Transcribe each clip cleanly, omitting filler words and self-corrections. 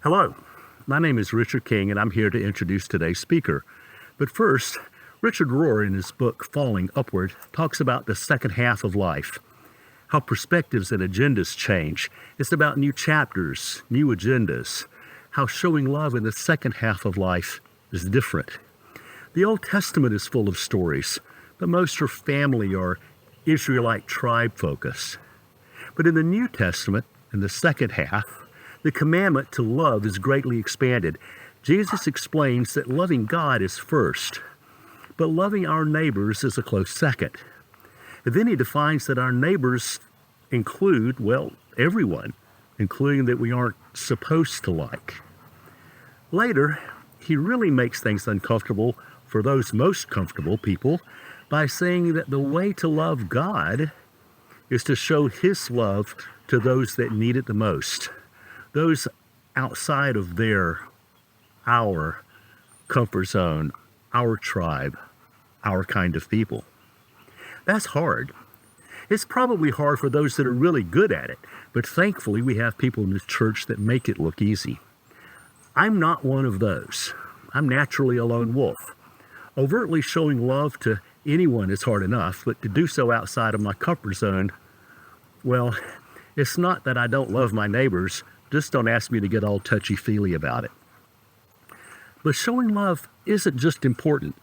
Hello, my name is Richard King, and I'm here to introduce today's speaker. But first, Richard Rohr, in his book Falling Upward, talks about the second half of life, how perspectives and agendas change. It's about new chapters, new agendas, how showing love in the second half of life is different. The Old Testament is full of stories, but most are family or Israelite tribe focused. But in the New Testament, in the second half, the commandment to love is greatly expanded. Jesus explains that loving God is first, but loving our neighbors is a close second. And then he defines that our neighbors include, well, everyone, including that we aren't supposed to like. Later, he really makes things uncomfortable for those most comfortable people by saying that the way to love God is to show his love to those that need it the most, those outside of our comfort zone, our tribe, our kind of people. That's hard. It's probably hard for those that are really good at it, but thankfully we have people in the church that make it look easy. I'm not one of those. I'm naturally a lone wolf. Overtly showing love to anyone is hard enough, but to do so outside of my comfort zone, well, it's not that I don't love my neighbors, just don't ask me to get all touchy-feely about it. But showing love isn't just important,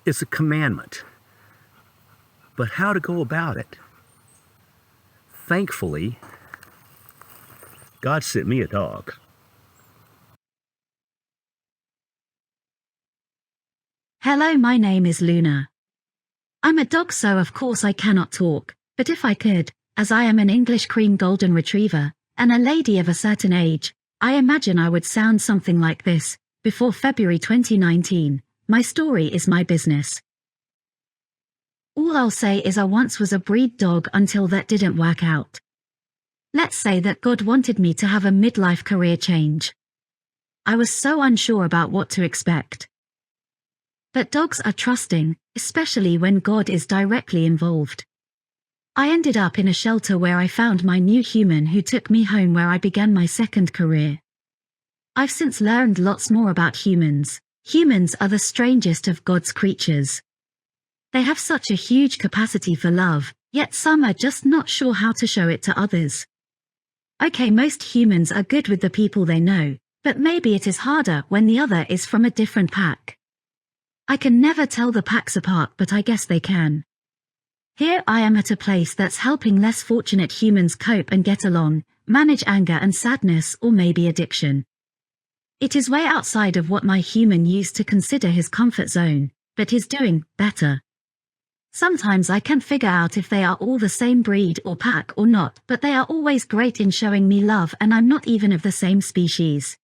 it's a commandment. But how to go about it? Thankfully, God sent me a dog. Hello, my name is Luna. I'm a dog, so of course I cannot talk, but if I could, as I am an English cream golden retriever, and a lady of a certain age, I imagine I would sound something like this. Before February 2019, my story is my business. All I'll say is I once was a breed dog until that didn't work out. Let's say that God wanted me to have a midlife career change. I was so unsure about what to expect. But dogs are trusting, especially when God is directly involved. I ended up in a shelter where I found my new human who took me home, where I began my second career. I've since learned lots more about humans. Humans are the strangest of God's creatures. They have such a huge capacity for love, yet some are just not sure how to show it to others. Okay, most humans are good with the people they know, but maybe it is harder when the other is from a different pack. I can never tell the packs apart, but I guess they can. Here I am at a place that's helping less fortunate humans cope and get along, manage anger and sadness, or maybe addiction. It is way outside of what my human used to consider his comfort zone, but he's doing better. Sometimes I can't figure out if they are all the same breed or pack or not, but they are always great in showing me love, and I'm not even of the same species.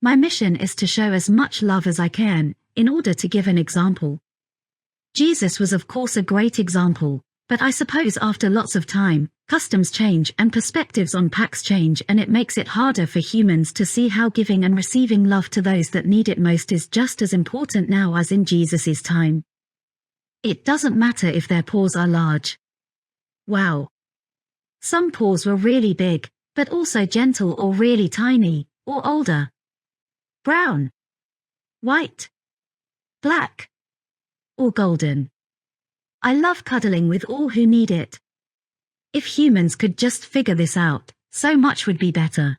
My mission is to show as much love as I can, in order to give an example. Jesus was of course a great example, but I suppose after lots of time, customs change and perspectives on packs change, and it makes it harder for humans to see how giving and receiving love to those that need it most is just as important now as in Jesus' time. It doesn't matter if their paws are large. Wow. Some paws were really big, but also gentle, or really tiny, or older. Brown. White. Black. Or golden. I love cuddling with all who need it. If humans could just figure this out, so much would be better.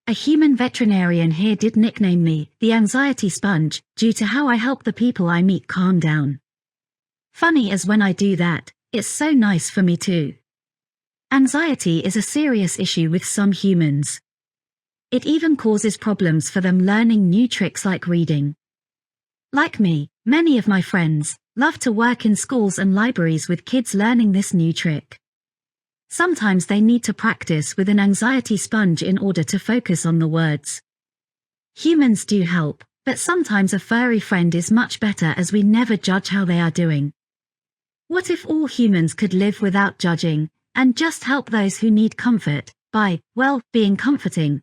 A human veterinarian here did nickname me the anxiety sponge, due to how I help the people I meet calm down. Funny as when I do that, it's so nice for me too. Anxiety is a serious issue with some humans. It even causes problems for them learning new tricks like reading. Like me, many of my friends love to work in schools and libraries with kids learning this new trick. Sometimes they need to practice with an anxiety sponge in order to focus on the words. Humans do help, but sometimes a furry friend is much better, as we never judge how they are doing. What if all humans could live without judging, and just help those who need comfort, by, well, being comforting?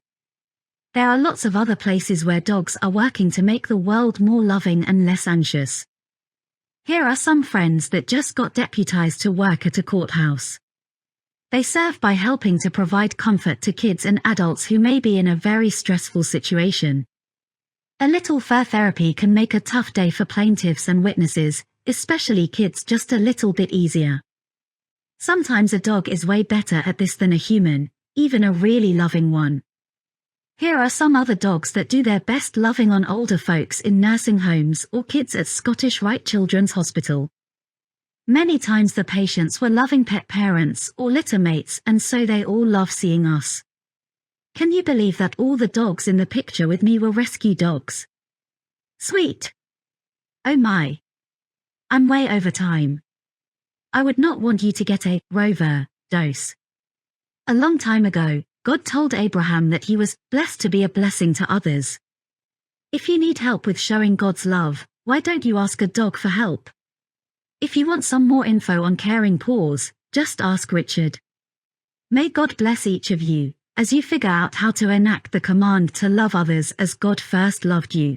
There are lots of other places where dogs are working to make the world more loving and less anxious. Here are some friends that just got deputized to work at a courthouse. They serve by helping to provide comfort to kids and adults who may be in a very stressful situation. A little fur therapy can make a tough day for plaintiffs and witnesses, especially kids, just a little bit easier. Sometimes a dog is way better at this than a human, even a really loving one. Here are some other dogs that do their best loving on older folks in nursing homes or kids at Scottish Rite Children's Hospital. Many times the patients were loving pet parents or litter mates, and so they all love seeing us. Can you believe that all the dogs in the picture with me were rescue dogs? Sweet. Oh my. I'm way over time. I would not want you to get a rover dose. A long time ago, God told Abraham that he was blessed to be a blessing to others. If you need help with showing God's love, why don't you ask a dog for help? If you want some more info on caring paws, just ask Richard. May God bless each of you as you figure out how to enact the command to love others as God first loved you.